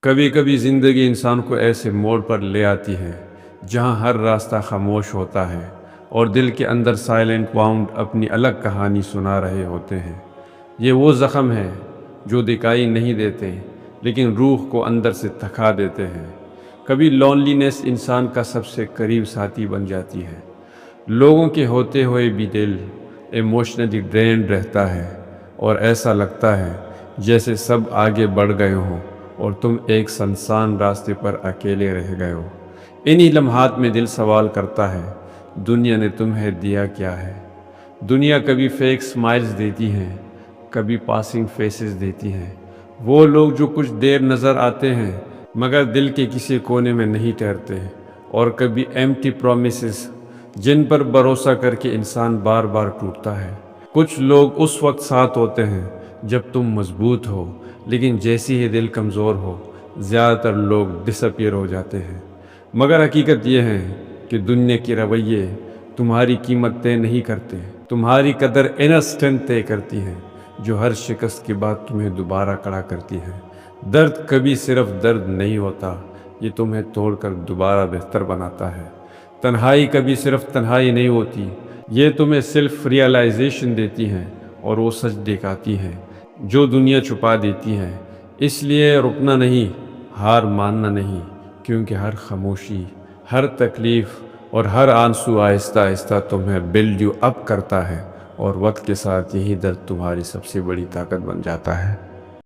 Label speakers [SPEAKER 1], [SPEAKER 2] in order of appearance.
[SPEAKER 1] کبھی کبھی زندگی انسان کو ایسے موڑ پر لے آتی ہے جہاں ہر راستہ خاموش ہوتا ہے اور دل کے اندر سائلنٹ واؤنڈ اپنی الگ کہانی سنا رہے ہوتے ہیں۔ یہ وہ زخم ہے جو دکھائی نہیں دیتے لیکن روح کو اندر سے تھکا دیتے ہیں۔ کبھی لونلینس انسان کا سب سے قریب ساتھی بن جاتی ہے۔ لوگوں کے ہوتے ہوئے بھی دل ایموشنلی ڈرینڈ رہتا ہے اور ایسا لگتا ہے جیسے سب آگے بڑھ گئے ہوں اور تم ایک سنسان راستے پر اکیلے رہ گئے ہو۔ انہی لمحات میں دل سوال کرتا ہے، دنیا نے تمہیں دیا کیا ہے؟ دنیا کبھی فیک سمائلز دیتی ہے، کبھی پاسنگ فیسز دیتی ہیں، وہ لوگ جو کچھ دیر نظر آتے ہیں مگر دل کے کسی کونے میں نہیں ٹھہرتے، اور کبھی ایمٹی پرومسز جن پر بھروسہ کر کے انسان بار بار ٹوٹتا ہے۔ کچھ لوگ اس وقت ساتھ ہوتے ہیں جب تم مضبوط ہو، لیکن جیسی ہی دل کمزور ہو زیادہ تر لوگ ڈس اپیئر ہو جاتے ہیں۔ مگر حقیقت یہ ہے کہ دنیا کے رویے تمہاری قیمت طے نہیں کرتے، تمہاری قدر انر اسٹرینتھ طے کرتی ہے جو ہر شکست کے بعد تمہیں دوبارہ کھڑا کرتی ہے۔ درد کبھی صرف درد نہیں ہوتا، یہ تمہیں توڑ کر دوبارہ بہتر بناتا ہے۔ تنہائی کبھی صرف تنہائی نہیں ہوتی، یہ تمہیں سیلف ریئلائزیشن دیتی ہے اور وہ سچ دکھاتی ہے جو دنیا چھپا دیتی ہے۔ اس لیے رکنا نہیں، ہار ماننا نہیں، کیونکہ ہر خاموشی، ہر تکلیف اور ہر آنسو آہستہ آہستہ تمہیں بلڈ یو اپ کرتا ہے، اور وقت کے ساتھ یہی درد تمہاری سب سے بڑی طاقت بن جاتا ہے۔